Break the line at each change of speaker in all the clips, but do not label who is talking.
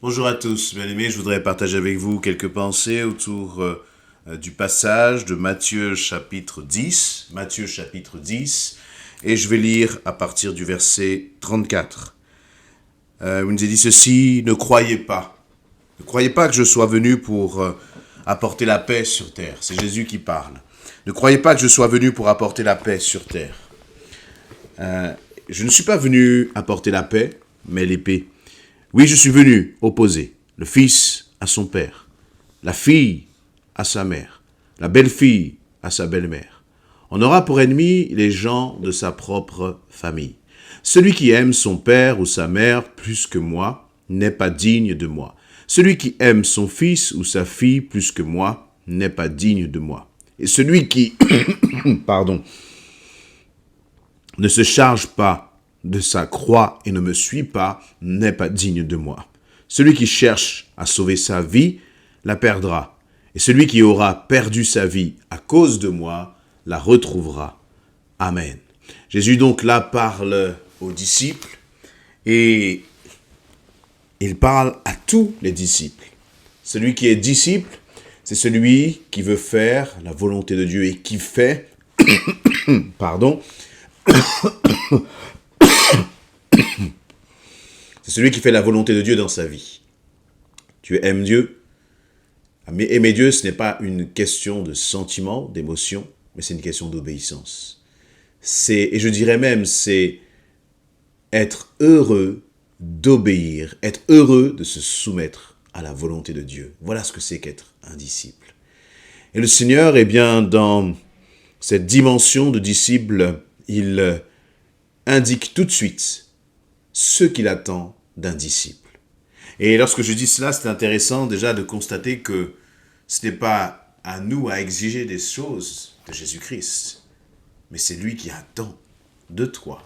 Bonjour à tous, bien-aimés, je voudrais partager avec vous quelques pensées autour du passage de Matthieu chapitre 10. Matthieu chapitre 10, et je vais lire à partir du verset 34. Il nous est dit ceci: ne croyez pas. Ne croyez pas que je sois venu pour apporter la paix sur terre. C'est Jésus qui parle. Ne croyez pas que je sois venu pour apporter la paix sur terre. Je ne suis pas venu apporter la paix, mais l'épée. Oui, je suis venu opposer le fils à son père, la fille à sa mère, la belle-fille à sa belle-mère. On aura pour ennemis les gens de sa propre famille. Celui qui aime son père ou sa mère plus que moi n'est pas digne de moi. Celui qui aime son fils ou sa fille plus que moi n'est pas digne de moi. Et celui qui, ne se charge pas de sa croix et ne me suit pas n'est pas digne de moi. Celui qui cherche à sauver sa vie la perdra. Et celui qui aura perdu sa vie à cause de moi la retrouvera. Amen. Jésus donc là parle aux disciples et il parle à tous les disciples. Celui qui est disciple, c'est celui qui veut faire la volonté de Dieu et qui fait, c'est celui qui fait la volonté de Dieu dans sa vie. Tu aimes Dieu. Aimer Dieu, ce n'est pas une question de sentiment, d'émotion, mais c'est une question d'obéissance. Et je dirais même, c'est être heureux d'obéir, être heureux de se soumettre à la volonté de Dieu. Voilà ce que c'est qu'être un disciple. Et le Seigneur, dans cette dimension de disciple, il indique tout de suite ce qu'il attend d'un disciple. Et lorsque je dis cela, c'est intéressant déjà de constater que ce n'est pas à nous à exiger des choses de Jésus-Christ, mais c'est lui qui attend de toi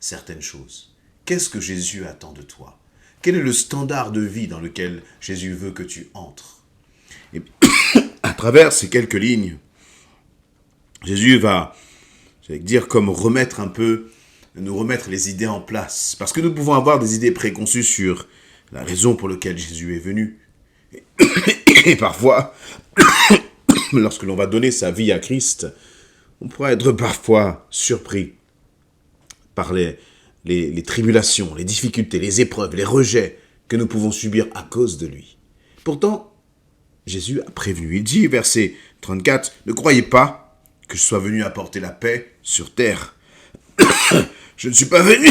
certaines choses. Qu'est-ce que Jésus attend de toi? Quel est le standard de vie dans lequel Jésus veut que tu entres? Et à travers ces quelques lignes, Jésus va, j'allais dire, comme nous remettre les idées en place. Parce que nous pouvons avoir des idées préconçues sur la raison pour laquelle Jésus est venu. Et parfois, lorsque l'on va donner sa vie à Christ, on pourra être parfois surpris par les tribulations, les difficultés, les épreuves, les rejets que nous pouvons subir à cause de lui. Pourtant, Jésus a prévenu. Il dit, verset 34, « Ne croyez pas que je sois venu apporter la paix sur terre. » Je ne suis pas venu,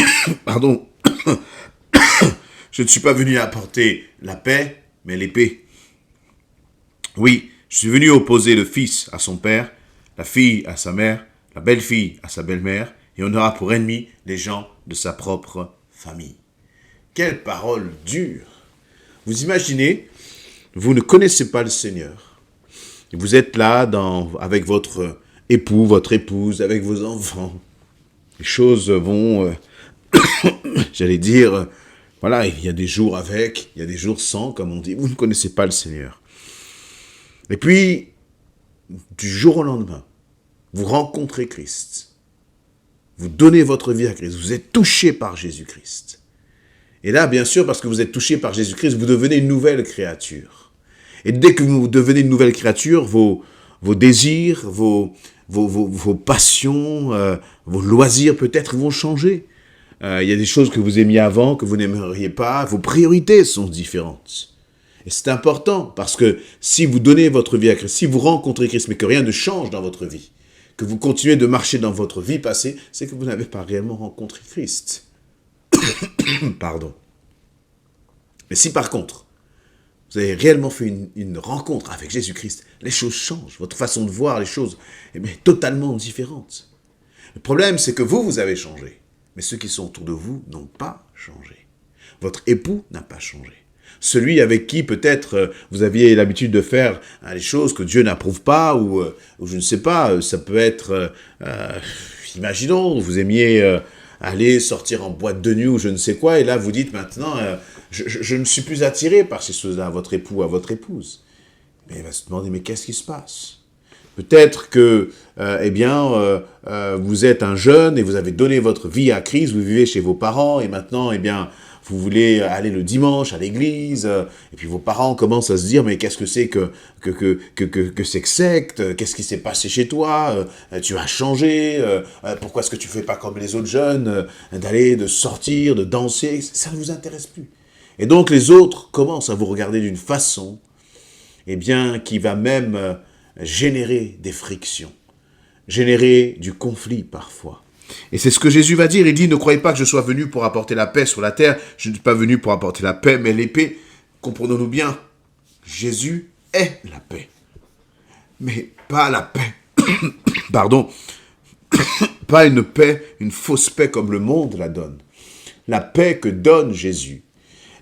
je ne suis pas venu apporter la paix, mais l'épée. Oui, je suis venu opposer le fils à son père, la fille à sa mère, la belle-fille à sa belle-mère, et on aura pour ennemis les gens de sa propre famille. Quelle parole dure! Vous imaginez, vous ne connaissez pas le Seigneur. Vous êtes là avec votre époux, votre épouse, avec vos enfants. Les choses vont, j'allais dire, voilà, il y a des jours avec, il y a des jours sans, comme on dit. Vous ne connaissez pas le Seigneur. Et puis, du jour au lendemain, vous rencontrez Christ. Vous donnez votre vie à Christ. Vous êtes touché par Jésus-Christ. Et là, bien sûr, parce que vous êtes touché par Jésus-Christ, vous devenez une nouvelle créature. Et dès que vous devenez une nouvelle créature, vos désirs, vos passions, vos loisirs peut-être vont changer. Il y a des choses que vous aimiez avant, que vous n'aimeriez pas. Vos priorités sont différentes. Et c'est important parce que si vous donnez votre vie à Christ, si vous rencontrez Christ, mais que rien ne change dans votre vie, que vous continuez de marcher dans votre vie passée, c'est que vous n'avez pas réellement rencontré Christ. Mais si par contre, vous avez réellement fait une rencontre avec Jésus-Christ, les choses changent. Votre façon de voir les choses est totalement différente. Le problème, c'est que vous avez changé. Mais ceux qui sont autour de vous n'ont pas changé. Votre époux n'a pas changé. Celui avec qui peut-être vous aviez l'habitude de faire les choses que Dieu n'approuve pas, ou je ne sais pas, ça peut être, imaginons, vous aimiez aller sortir en boîte de nuit ou je ne sais quoi, et là vous dites maintenant, je ne suis plus attiré par ces choses-là, à votre époux, à votre épouse. Mais il va se demander, mais qu'est-ce qui se passe? Peut-être que, vous êtes un jeune et vous avez donné votre vie à Christ, vous vivez chez vos parents et maintenant, vous voulez aller le dimanche à l'église, et puis vos parents commencent à se dire, mais qu'est-ce que c'est que cette secte? Qu'est-ce qui s'est passé chez toi? Tu as changé? Pourquoi est-ce que tu fais pas comme les autres jeunes, de sortir, de danser? Ça ne vous intéresse plus. Et donc les autres commencent à vous regarder d'une façon, eh bien, qui va même générer des frictions, générer du conflit parfois. Et c'est ce que Jésus va dire. Il dit, ne croyez pas que je sois venu pour apporter la paix sur la terre. Je ne suis pas venu pour apporter la paix, mais l'épée. Comprenons-nous bien, Jésus est la paix. Mais pas la paix. Pardon. Pas une paix, une fausse paix comme le monde la donne. La paix que donne Jésus,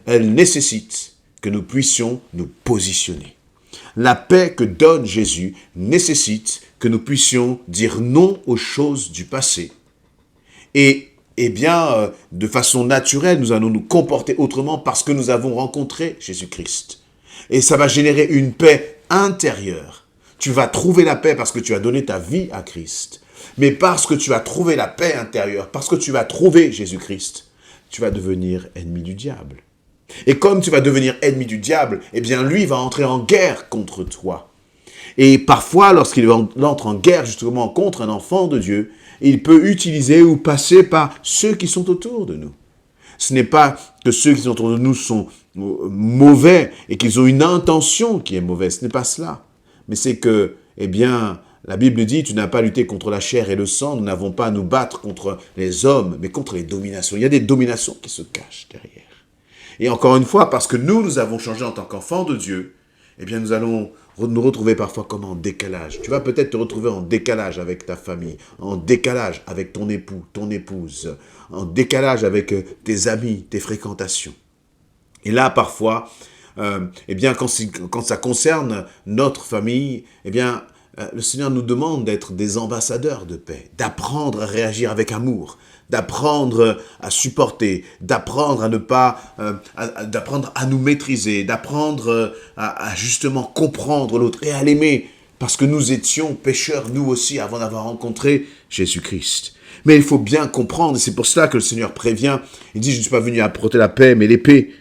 elle nécessite que nous puissions nous positionner. La paix que donne Jésus nécessite que nous puissions dire non aux choses du passé. Et bien, de façon naturelle, nous allons nous comporter autrement parce que nous avons rencontré Jésus-Christ. Et ça va générer une paix intérieure. Tu vas trouver la paix parce que tu as donné ta vie à Christ. Mais parce que tu as trouvé la paix intérieure, parce que tu as trouvé Jésus-Christ, tu vas devenir ennemi du diable. Et comme tu vas devenir ennemi du diable, eh bien lui va entrer en guerre contre toi. Et parfois, lorsqu'il entre en guerre justement contre un enfant de Dieu, il peut utiliser ou passer par ceux qui sont autour de nous. Ce n'est pas que ceux qui sont autour de nous sont mauvais et qu'ils ont une intention qui est mauvaise. Ce n'est pas cela. Mais c'est que, eh bien, la Bible dit, tu n'as pas lutté contre la chair et le sang, nous n'avons pas à nous battre contre les hommes, mais contre les dominations. Il y a des dominations qui se cachent derrière. Et encore une fois, parce que nous avons changé en tant qu'enfants de Dieu, eh bien, nous allons nous retrouver parfois comme en décalage. Tu vas peut-être te retrouver en décalage avec ta famille, en décalage avec ton époux, ton épouse, en décalage avec tes amis, tes fréquentations. Et là, parfois, eh bien, quand ça concerne notre famille, eh bien, le Seigneur nous demande d'être des ambassadeurs de paix, d'apprendre à réagir avec amour, d'apprendre à supporter, d'apprendre à ne pas, d'apprendre à nous maîtriser, d'apprendre à justement comprendre l'autre et à l'aimer, parce que nous étions pécheurs nous aussi avant d'avoir rencontré Jésus-Christ. Mais il faut bien comprendre, et c'est pour cela que le Seigneur prévient, il dit, je ne suis pas venu apporter la paix, mais l'épée.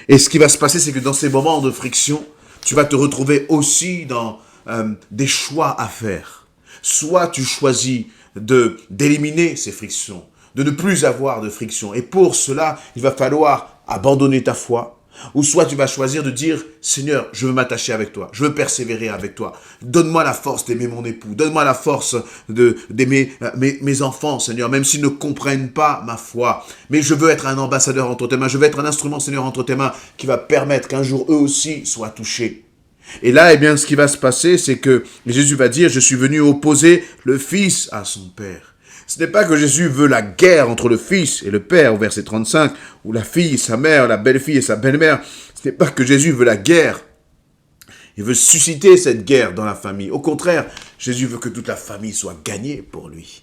Et ce qui va se passer, c'est que dans ces moments de friction, tu vas te retrouver aussi dans des choix à faire. Soit tu choisis d'éliminer ces frictions, de ne plus avoir de friction. Et pour cela, il va falloir abandonner ta foi. Ou soit tu vas choisir de dire, Seigneur, je veux m'attacher avec toi, je veux persévérer avec toi. Donne-moi la force d'aimer mon époux, donne-moi la force d'aimer mes enfants, Seigneur, même s'ils ne comprennent pas ma foi. Mais je veux être un ambassadeur entre tes mains, je veux être un instrument, Seigneur, entre tes mains, qui va permettre qu'un jour eux aussi soient touchés. Et là, eh bien, ce qui va se passer, c'est que Jésus va dire, je suis venu opposer le Fils à son Père. Ce n'est pas que Jésus veut la guerre entre le Fils et le Père, au verset 35, ou la fille et sa mère, la belle-fille et sa belle-mère. Ce n'est pas que Jésus veut la guerre. Il veut susciter cette guerre dans la famille. Au contraire, Jésus veut que toute la famille soit gagnée pour lui.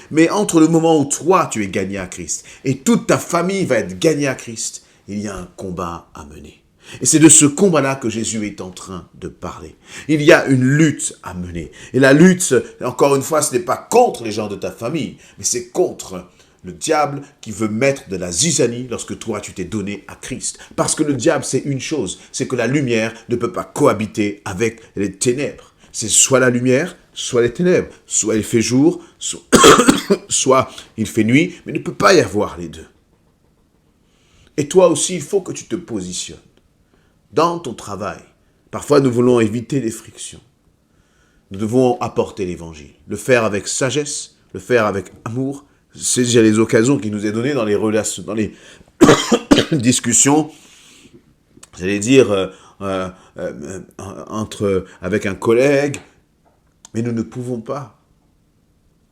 Mais entre le moment où toi, tu es gagné à Christ, et toute ta famille va être gagnée à Christ, il y a un combat à mener. Et c'est de ce combat-là que Jésus est en train de parler. Il y a une lutte à mener. Et la lutte, encore une fois, ce n'est pas contre les gens de ta famille, mais c'est contre le diable qui veut mettre de la zizanie lorsque toi, tu t'es donné à Christ. Parce que le diable, c'est une chose, c'est que la lumière ne peut pas cohabiter avec les ténèbres. C'est soit la lumière, soit les ténèbres. Soit il fait jour, soit il fait nuit, mais il ne peut pas y avoir les deux. Et toi aussi, il faut que tu te positionnes. Dans ton travail, parfois nous voulons éviter les frictions. Nous devons apporter l'évangile, le faire avec sagesse, le faire avec amour, saisir les occasions qui nous est données dans les relations, dans les discussions, j'allais dire avec un collègue, mais nous ne pouvons pas,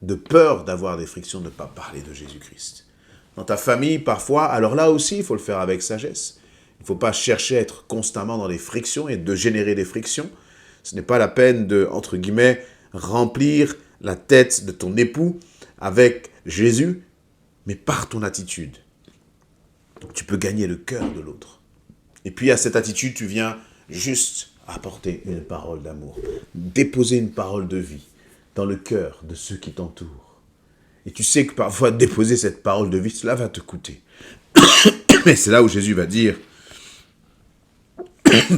de peur d'avoir des frictions, ne pas parler de Jésus-Christ. Dans ta famille, parfois, alors là aussi, il faut le faire avec sagesse. Il ne faut pas chercher à être constamment dans les frictions et de générer des frictions. Ce n'est pas la peine de, entre guillemets, remplir la tête de ton époux avec Jésus, mais par ton attitude. Donc tu peux gagner le cœur de l'autre. Et puis à cette attitude, tu viens juste apporter une parole d'amour, déposer une parole de vie dans le cœur de ceux qui t'entourent. Et tu sais que parfois déposer cette parole de vie, cela va te coûter. Mais c'est là où Jésus va dire,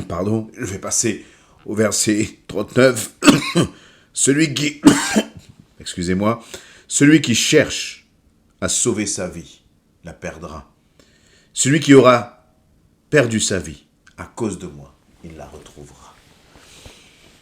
pardon, je vais passer au verset 39, celui qui, excusez-moi, celui qui cherche à sauver sa vie la perdra. Celui qui aura perdu sa vie à cause de moi, il la retrouvera.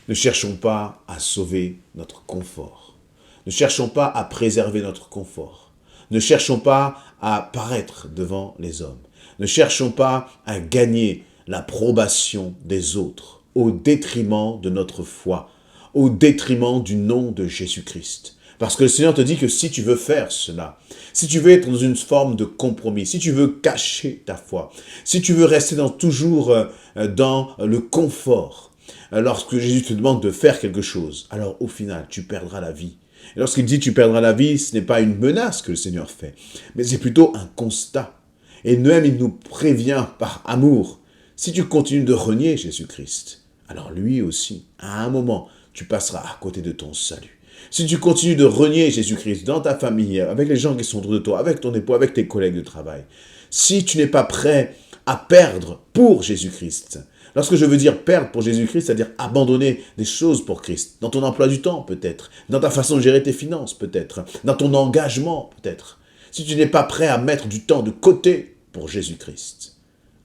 Ne cherchons pas à sauver notre confort. Ne cherchons pas à préserver notre confort. Ne cherchons pas à paraître devant les hommes. Ne cherchons pas à gagner l'approbation des autres au détriment de notre foi, au détriment du nom de Jésus-Christ. Parce que le Seigneur te dit que si tu veux faire cela, si tu veux être dans une forme de compromis, si tu veux cacher ta foi, si tu veux rester toujours dans le confort, lorsque Jésus te demande de faire quelque chose, alors au final, tu perdras la vie. Et lorsqu'il dit tu perdras la vie, ce n'est pas une menace que le Seigneur fait, mais c'est plutôt un constat. Et même il nous prévient par amour, si tu continues de renier Jésus-Christ, alors lui aussi, à un moment, tu passeras à côté de ton salut. Si tu continues de renier Jésus-Christ dans ta famille, avec les gens qui sont autour de toi, avec ton époux, avec tes collègues de travail, si tu n'es pas prêt à perdre pour Jésus-Christ, lorsque je veux dire perdre pour Jésus-Christ, c'est-à-dire abandonner des choses pour Christ, dans ton emploi du temps peut-être, dans ta façon de gérer tes finances peut-être, dans ton engagement peut-être, si tu n'es pas prêt à mettre du temps de côté pour Jésus-Christ,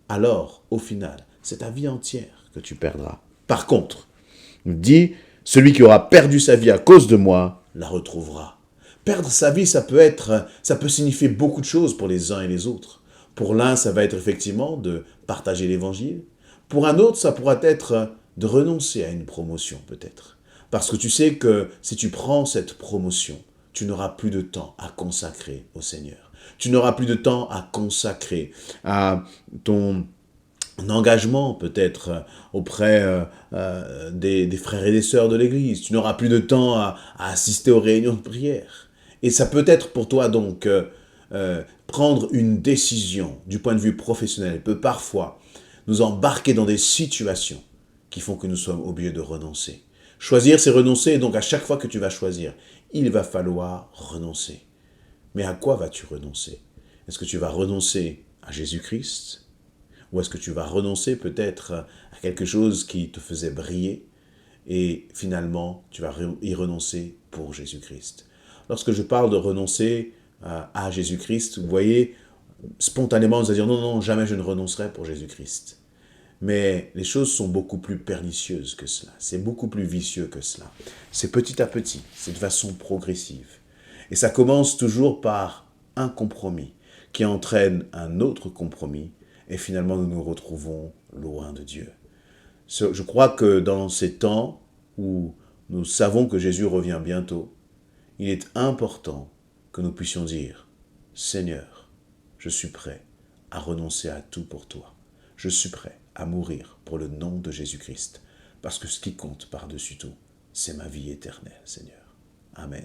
alors, au final, c'est ta vie entière que tu perdras. Par contre, il dit, celui qui aura perdu sa vie à cause de moi, la retrouvera. Perdre sa vie, ça peut signifier beaucoup de choses pour les uns et les autres. Pour l'un, ça va être effectivement de partager l'évangile. Pour un autre, ça pourra être de renoncer à une promotion, peut-être. Parce que tu sais que si tu prends cette promotion, tu n'auras plus de temps à consacrer au Seigneur. Tu n'auras plus de temps à consacrer à ton engagement peut-être auprès des frères et des sœurs de l'Église. Tu n'auras plus de temps à assister aux réunions de prière. Et ça peut être pour toi donc prendre une décision du point de vue professionnel peut parfois nous embarquer dans des situations qui font que nous sommes obligés de renoncer. Choisir, c'est renoncer, et donc à chaque fois que tu vas choisir, il va falloir renoncer. Mais à quoi vas-tu renoncer? Est-ce que tu vas renoncer à Jésus-Christ? Ou est-ce que tu vas renoncer peut-être à quelque chose qui te faisait briller et finalement tu vas y renoncer pour Jésus-Christ? Lorsque je parle de renoncer à Jésus-Christ, vous voyez, spontanément, on va dire non, non, jamais je ne renoncerai pour Jésus-Christ. Mais les choses sont beaucoup plus pernicieuses que cela. C'est beaucoup plus vicieux que cela. C'est petit à petit, c'est de façon progressive. Et ça commence toujours par un compromis qui entraîne un autre compromis et finalement nous nous retrouvons loin de Dieu. Je crois que dans ces temps où nous savons que Jésus revient bientôt, il est important que nous puissions dire « Seigneur, je suis prêt à renoncer à tout pour toi. Je suis prêt à mourir pour le nom de Jésus-Christ, parce que ce qui compte par-dessus tout, c'est ma vie éternelle, Seigneur. Amen. »